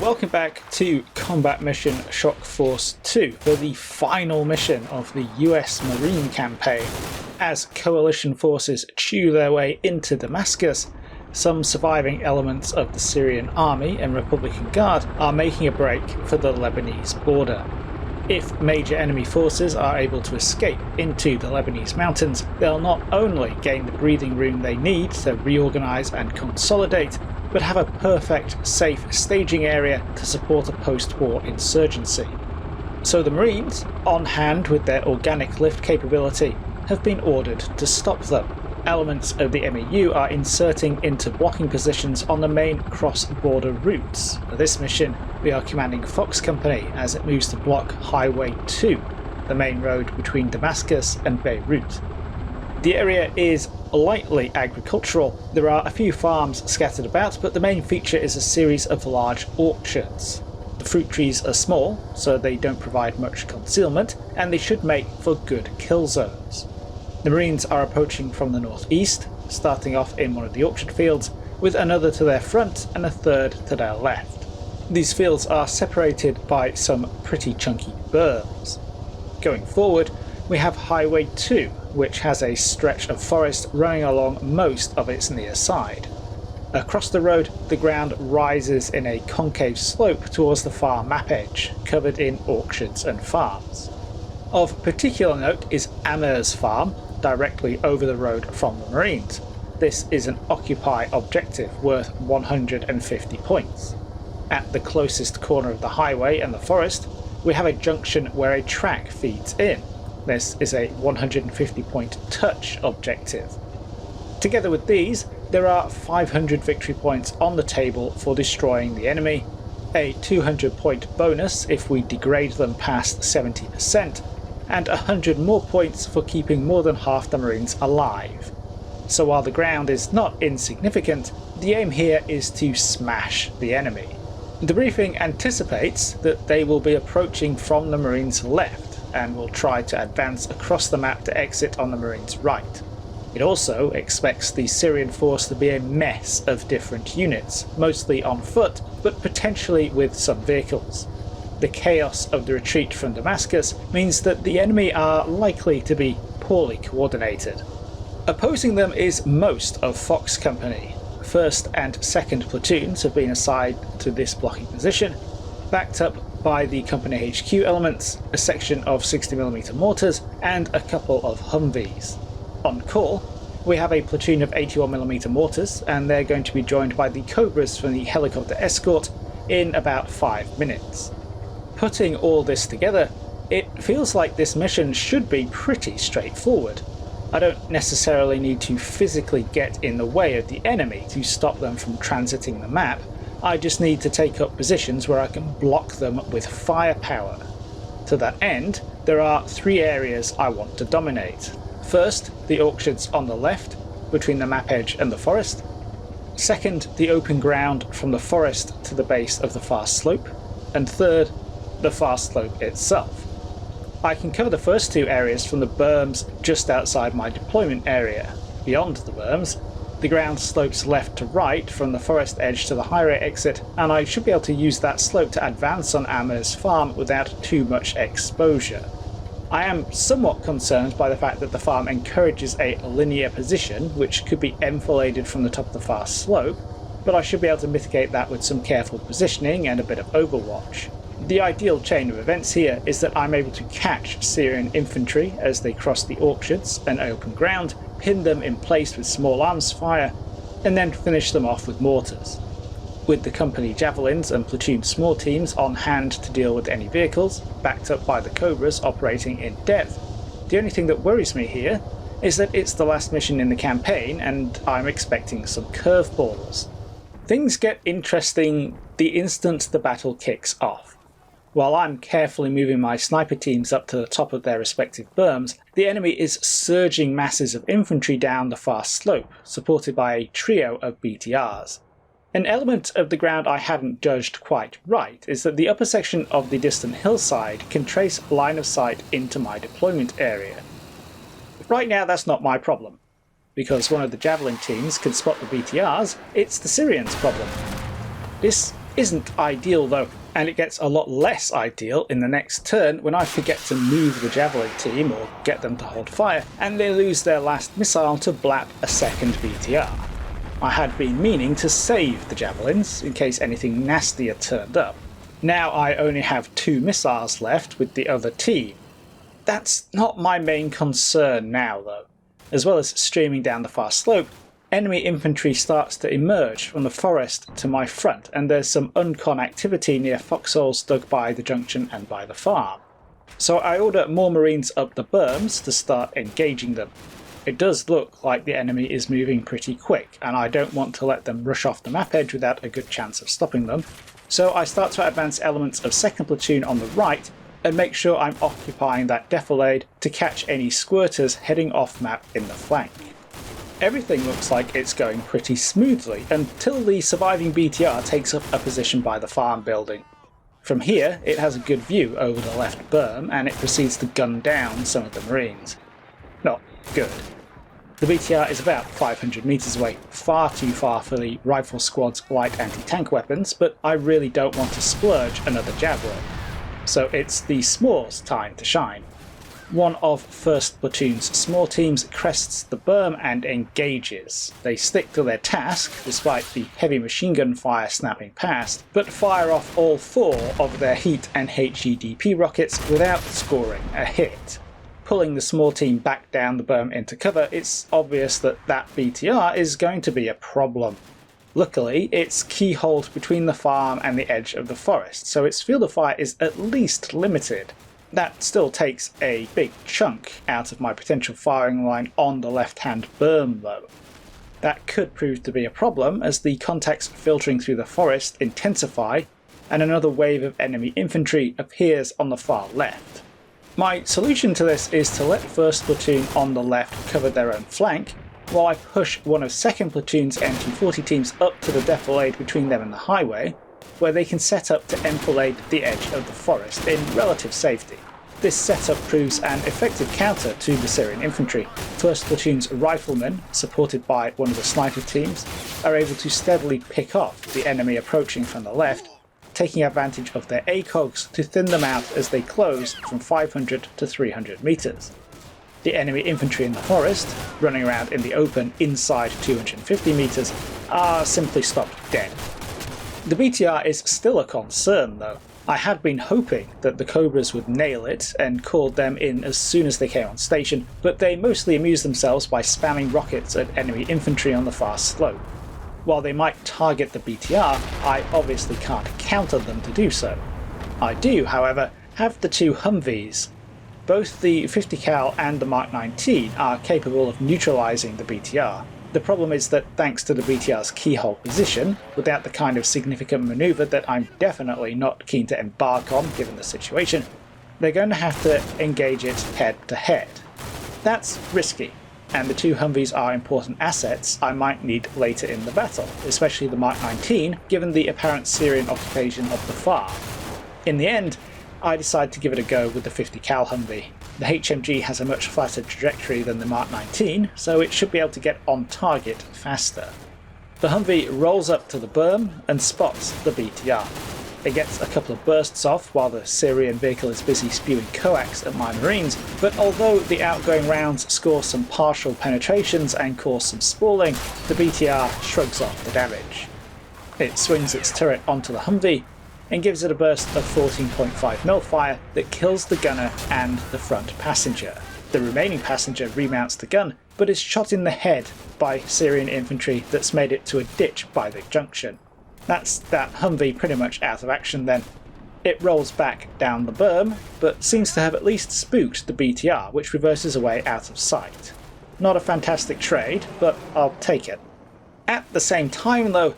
welcome back to Combat Mission Shock Force 2 for the final mission of the US Marine campaign. As coalition forces chew their way into Damascus, some surviving elements of the Syrian army and Republican Guard are making a break for the Lebanese border. If major enemy forces are able to escape into the Lebanese mountains, they'll not only gain the breathing room they need to reorganise and consolidate, but have a perfect, safe staging area to support a post-war insurgency. So the Marines, on hand with their organic lift capability, have been ordered to stop them. Elements of the MEU are inserting into blocking positions on the main cross-border routes. For this mission, we are commanding Fox Company as it moves to block Highway 2, the main road between Damascus and Beirut. The area is lightly agricultural. There are a few farms scattered about, but the main feature is a series of large orchards. The fruit trees are small, so they don't provide much concealment, and they should make for good kill zones. The Marines are approaching from the northeast, starting off in one of the orchard fields, with another to their front and a third to their left. These fields are separated by some pretty chunky berms. Going forward, we have Highway 2, which has a stretch of forest running along most of its near side. Across the road, the ground rises in a concave slope towards the far map edge, covered in orchards and farms. Of particular note is Amer's farm, directly over the road from the Marines. This is an occupy objective worth 150 points. At the closest corner of the highway and the forest, we have a junction where a track feeds in. This is a 150 point touch objective. Together with these, there are 500 victory points on the table for destroying the enemy, a 200 point bonus if we degrade them past 70%, and 100 more points for keeping more than half the Marines alive. So while the ground is not insignificant, the aim here is to smash the enemy. The briefing anticipates that they will be approaching from the Marines' left, and will try to advance across the map to exit on the Marines' right. It also expects the Syrian force to be a mess of different units, mostly on foot, but potentially with some vehicles. The chaos of the retreat from Damascus means that the enemy are likely to be poorly coordinated. Opposing them is most of Fox Company. 1st and 2nd platoons have been assigned to this blocking position, backed up by the company HQ elements, a section of 60mm mortars, and a couple of Humvees. On call, we have a platoon of 81mm mortars, and they're going to be joined by the Cobras from the helicopter escort in about 5 minutes. Putting all this together, it feels like this mission should be pretty straightforward. I don't necessarily need to physically get in the way of the enemy to stop them from transiting the map. I just need to take up positions where I can block them with firepower. To that end, there are 3 areas I want to dominate. First, the orchards on the left, between the map edge and the forest. Second, the open ground from the forest to the base of the far slope. And third, the far slope itself. I can cover the first 2 areas from the berms just outside my deployment area. Beyond the berms, the ground slopes left to right from the forest edge to the highway exit, and I should be able to use that slope to advance on Amer's farm without too much exposure. I am somewhat concerned by the fact that the farm encourages a linear position, which could be enfiladed from the top of the far slope, but I should be able to mitigate that with some careful positioning and a bit of overwatch. The ideal chain of events here is that I'm able to catch Syrian infantry as they cross the orchards and open ground, pin them in place with small arms fire, and then finish them off with mortars. With the company javelins and platoon small teams on hand to deal with any vehicles, backed up by the Cobras operating in depth, the only thing that worries me here is that it's the last mission in the campaign and I'm expecting some curveballs. Things get interesting the instant the battle kicks off. While I'm carefully moving my sniper teams up to the top of their respective berms, the enemy is surging masses of infantry down the far slope, supported by a trio of BTRs. An element of the ground I haven't judged quite right is that the upper section of the distant hillside can trace line of sight into my deployment area. Right now that's not my problem. Because one of the javelin teams can spot the BTRs, it's the Syrians' problem. This Isn't ideal though, and it gets a lot less ideal in the next turn when I forget to move the Javelin team or get them to hold fire, and they lose their last missile to blap a second BTR. I had been meaning to save the Javelins in case anything nastier turned up. Now I only have 2 missiles left with the other team. That's not my main concern now though. As well as streaming down the far slope, enemy infantry starts to emerge from the forest to my front, and there's some uncon activity near foxholes dug by the junction and by the farm. So I order more marines up the berms to start engaging them. It does look like the enemy is moving pretty quick, and I don't want to let them rush off the map edge without a good chance of stopping them. So I start to advance elements of 2nd Platoon on the right and make sure I'm occupying that defilade to catch any squirters heading off map in the flank. Everything looks like it's going pretty smoothly until the surviving BTR takes up a position by the farm building. From here it has a good view over the left berm and it proceeds to gun down some of the marines. Not good. The BTR is about 500 metres away, far too far for the rifle squad's light anti-tank weapons, but I really don't want to splurge another Javelin. So it's the S'more's time to shine. One of 1st Platoon's small teams crests the berm and engages. They stick to their task, despite the heavy machine gun fire snapping past, but fire off all 4 of their heat and HEDP rockets without scoring a hit. Pulling the small team back down the berm into cover, it's obvious that that BTR is going to be a problem. Luckily, it's keyholed between the farm and the edge of the forest, so its field of fire is at least limited. That still takes a big chunk out of my potential firing line on the left-hand berm though. That could prove to be a problem as the contacts filtering through the forest intensify and another wave of enemy infantry appears on the far left. My solution to this is to let 1st Platoon on the left cover their own flank, while I push one of 2nd Platoon's MT-40 teams up to the defilade between them and the highway, where they can set up to enfilade the edge of the forest in relative safety. This setup proves an effective counter to the Syrian infantry. 1st Platoon's riflemen, supported by one of the sniper teams, are able to steadily pick off the enemy approaching from the left, taking advantage of their ACOGs to thin them out as they close from 500 to 300 metres. The enemy infantry in the forest, running around in the open inside 250 metres, are simply stopped dead. The BTR is still a concern though. I had been hoping that the Cobras would nail it and called them in as soon as they came on station, but they mostly amused themselves by spamming rockets at enemy infantry on the far slope. While they might target the BTR, I obviously can't counter them to do so. I do, however, have the 2 Humvees. Both the 50 cal and the Mark 19 are capable of neutralising the BTR. The problem is that thanks to the BTR's keyhole position, without the kind of significant manoeuvre that I'm definitely not keen to embark on given the situation, they're going to have to engage it head to head. That's risky, and the 2 Humvees are important assets I might need later in the battle, especially the Mark 19 given the apparent Syrian occupation of the farm. In the end, I decide to give it a go with the 50 cal Humvee. The HMG has a much flatter trajectory than the Mark 19, so it should be able to get on target faster. The Humvee rolls up to the berm and spots the BTR. It gets a couple of bursts off while the Syrian vehicle is busy spewing coax at my marines, but although the outgoing rounds score some partial penetrations and cause some spalling, the BTR shrugs off the damage. It swings its turret onto the Humvee and gives it a burst of 14.5mm fire that kills the gunner and the front passenger. The remaining passenger remounts the gun, but is shot in the head by Syrian infantry that's made it to a ditch by the junction. That's that Humvee pretty much out of action then. It rolls back down the berm, but seems to have at least spooked the BTR, which reverses away out of sight. Not a fantastic trade, but I'll take it. At the same time though,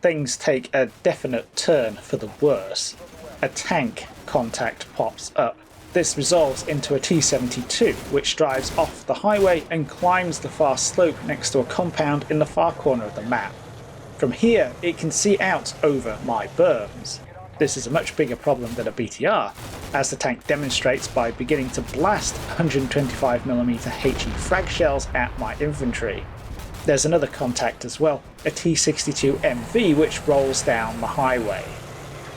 things take a definite turn for the worse. A tank contact pops up. This resolves into a T-72, which drives off the highway and climbs the far slope next to a compound in the far corner of the map. From here, it can see out over my berms. This is a much bigger problem than a BTR, as the tank demonstrates by beginning to blast 125mm HE frag shells at my infantry. There's another contact as well, a T-62 MV which rolls down the highway.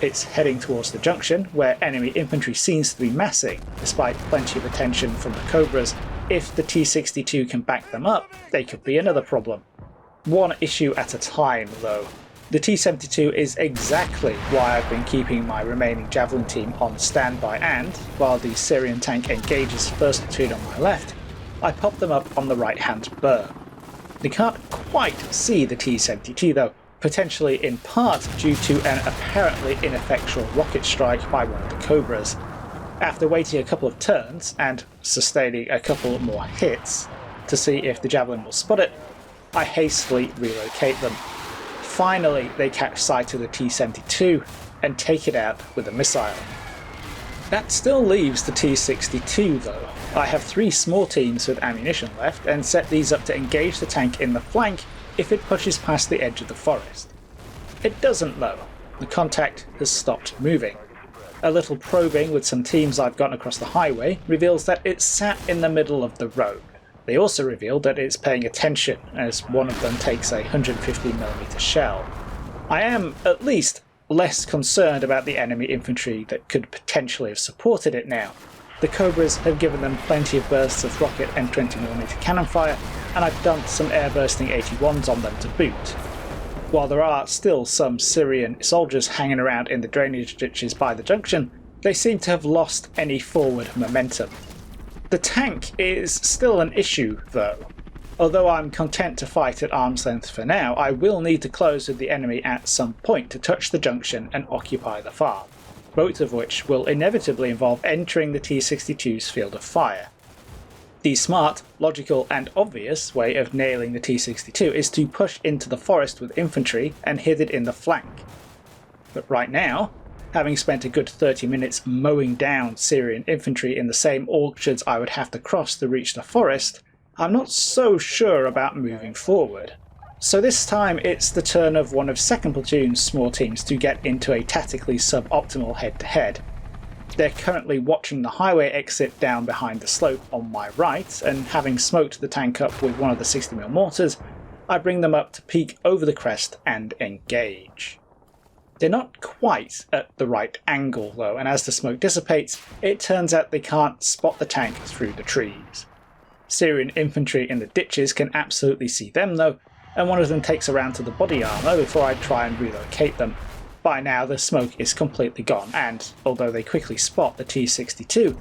It's heading towards the junction, where enemy infantry seems to be massing, despite plenty of attention from the Cobras. If the T-62 can back them up, they could be another problem. One issue at a time though. The T-72 is exactly why I've been keeping my remaining Javelin team on standby, and, while the Syrian tank engages first platoon on my left, I pop them up on the right hand berm. They can't quite see the T-72 though, potentially in part due to an apparently ineffectual rocket strike by one of the Cobras. After waiting a couple of turns and sustaining a couple more hits to see if the Javelin will spot it, I hastily relocate them. Finally they catch sight of the T-72 and take it out with a missile. That still leaves the T-62 though. I have 3 small teams with ammunition left and set these up to engage the tank in the flank if it pushes past the edge of the forest. It doesn't though. The contact has stopped moving. A little probing with some teams I've gotten across the highway reveals that it's sat in the middle of the road. They also revealed that it's paying attention as one of them takes a 150mm shell. I am, at least, less concerned about the enemy infantry that could potentially have supported it now. The Cobras have given them plenty of bursts of rocket and 20mm cannon fire, and I've dumped some air-bursting 81s on them to boot. While there are still some Syrian soldiers hanging around in the drainage ditches by the junction, they seem to have lost any forward momentum. The tank is still an issue though. Although I'm content to fight at arm's length for now, I will need to close with the enemy at some point to touch the junction and occupy the farm, both of which will inevitably involve entering the T-62's field of fire. The smart, logical and obvious way of nailing the T-62 is to push into the forest with infantry and hit it in the flank. But right now, having spent a good 30 minutes mowing down Syrian infantry in the same orchards I would have to cross to reach the forest, I'm not so sure about moving forward. So this time it's the turn of one of 2nd Platoon's small teams to get into a tactically suboptimal head-to-head. They're currently watching the highway exit down behind the slope on my right, and having smoked the tank up with one of the 60mm mortars, I bring them up to peek over the crest and engage. They're not quite at the right angle though, and as the smoke dissipates, it turns out they can't spot the tank through the trees. Syrian infantry in the ditches can absolutely see them though, and one of them takes around to the body armour before I try and relocate them. By now the smoke is completely gone, and although they quickly spot the T-62,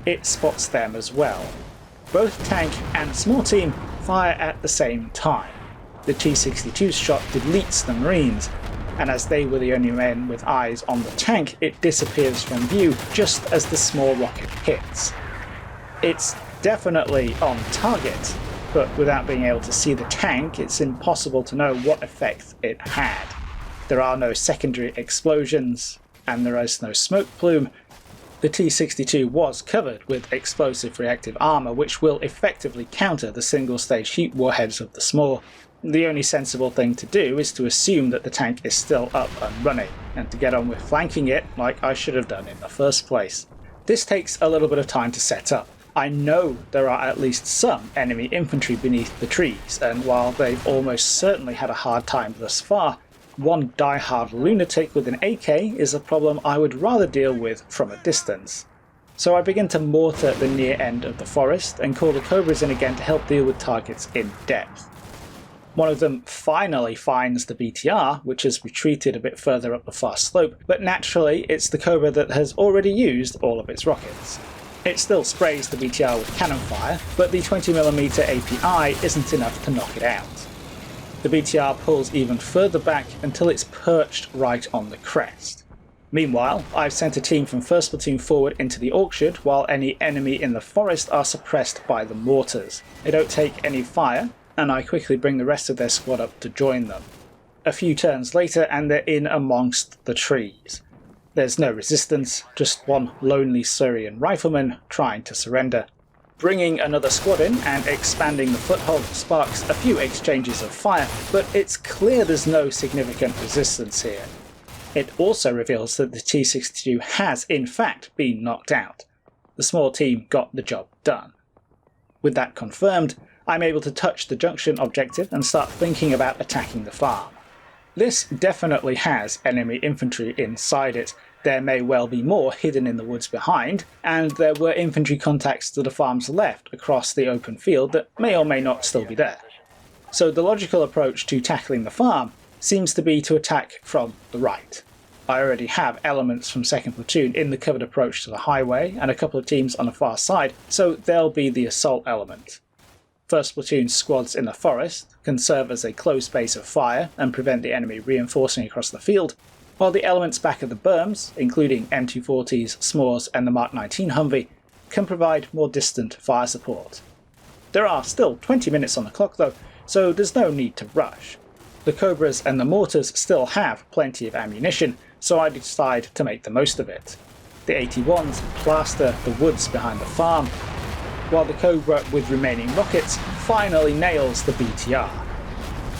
it spots them as well. Both tank and small team fire at the same time. The T-62's shot deletes the Marines, and as they were the only men with eyes on the tank, it disappears from view just as the small rocket hits. It's definitely on target, but without being able to see the tank, it's impossible to know what effect it had. There are no secondary explosions, and there is no smoke plume. The T-62 was covered with explosive reactive armour, which will effectively counter the single-stage heat warheads of the small. The only sensible thing to do is to assume that the tank is still up and running, and to get on with flanking it like I should have done in the first place. This takes a little bit of time to set up. I know there are at least some enemy infantry beneath the trees, and while they've almost certainly had a hard time thus far, one die-hard lunatic with an AK is a problem I would rather deal with from a distance. So I begin to mortar the near end of the forest and call the Cobras in again to help deal with targets in depth. One of them finally finds the BTR, which has retreated a bit further up the far slope, but naturally it's the Cobra that has already used all of its rockets. It still sprays the BTR with cannon fire, but the 20mm API isn't enough to knock it out. The BTR pulls even further back until it's perched right on the crest. Meanwhile, I've sent a team from 1st Platoon forward into the orchard while any enemy in the forest are suppressed by the mortars. They don't take any fire, and I quickly bring the rest of their squad up to join them. A few turns later and they're in amongst the trees. There's no resistance, just one lonely Syrian rifleman trying to surrender. Bringing another squad in and expanding the foothold sparks a few exchanges of fire, but it's clear there's no significant resistance here. It also reveals that the T-62 has in fact been knocked out. The small team got the job done. With that confirmed, I'm able to touch the junction objective and start thinking about attacking the farm. This definitely has enemy infantry inside it. There may well be more hidden in the woods behind, and there were infantry contacts to the farm's left across the open field that may or may not still be there. So the logical approach to tackling the farm seems to be to attack from the right. I already have elements from 2nd Platoon in the covered approach to the highway and a couple of teams on the far side, so they'll be the assault element. 1st Platoon squads in the forest can serve as a closed base of fire and prevent the enemy reinforcing across the field, while the elements back of the berms, including M240s, SMORs and the Mark 19 Humvee, can provide more distant fire support. There are still 20 minutes on the clock though, so there's no need to rush. The Cobras and the mortars still have plenty of ammunition, so I decide to make the most of it. The 81s plaster the woods behind the farm, while the Cobra with remaining rockets finally nails the BTR.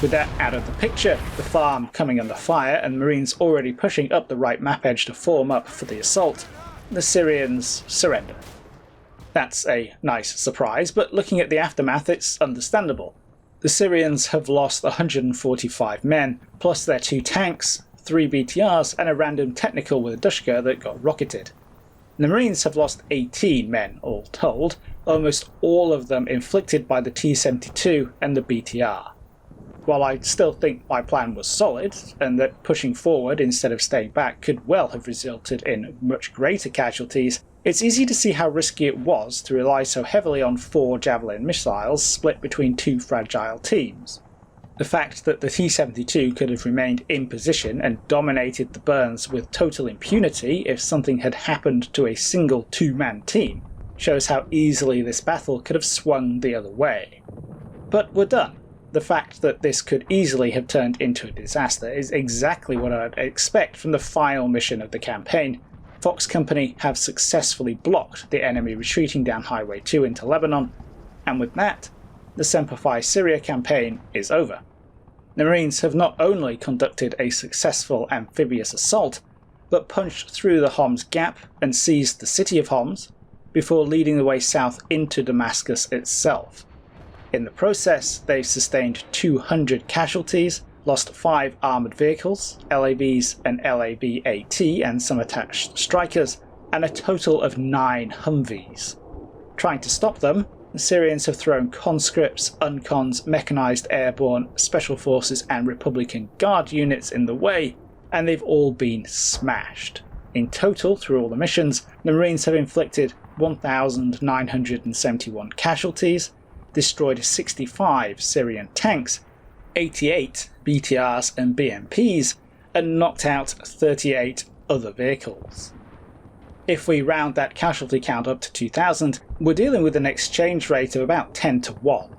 With that out of the picture, the farm coming under fire and Marines already pushing up the right map edge to form up for the assault, the Syrians surrender. That's a nice surprise, but looking at the aftermath it's understandable. The Syrians have lost 145 men, plus their 2 tanks, 3 BTRs and a random technical with a Dushka that got rocketed. The Marines have lost 18 men all told, almost all of them inflicted by the T-72 and the BTR. While I still think my plan was solid, and that pushing forward instead of staying back could well have resulted in much greater casualties, it's easy to see how risky it was to rely so heavily on 4 Javelin missiles split between 2 fragile teams. The fact that the T-72 could have remained in position and dominated the burns with total impunity if something had happened to a single 2-man team shows how easily this battle could have swung the other way. But we're done. The fact that this could easily have turned into a disaster is exactly what I'd expect from the final mission of the campaign. Fox Company have successfully blocked the enemy retreating down Highway 2 into Lebanon, and with that, the Semper Syria campaign is over. The Marines have not only conducted a successful amphibious assault, but punched through the Homs Gap and seized the city of Homs, before leading the way south into Damascus itself. In the process, they've sustained 200 casualties, lost 5 armoured vehicles, LAVs and LAV-AT and some attached strikers, and a total of 9 Humvees. Trying to stop them, the Syrians have thrown conscripts, uncons, mechanised airborne, special forces and Republican Guard units in the way, and they've all been smashed. In total, through all the missions, the Marines have inflicted 1,971 casualties, destroyed 65 Syrian tanks, 88 BTRs and BMPs, and knocked out 38 other vehicles. If we round that casualty count up to 2,000, we're dealing with an exchange rate of about 10 to 1.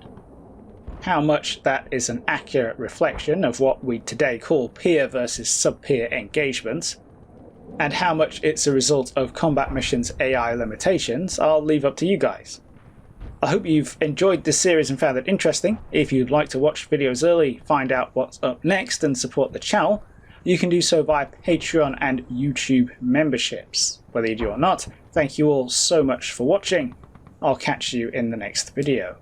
How much that is an accurate reflection of what we today call peer versus sub-peer engagements, and how much it's a result of combat missions' AI limitations, I'll leave up to you guys. I hope you've enjoyed this series and found it interesting. If you'd like to watch videos early, find out what's up next and support the channel, you can do so via Patreon and YouTube memberships. Whether you do or not, thank you all so much for watching. I'll catch you in the next video.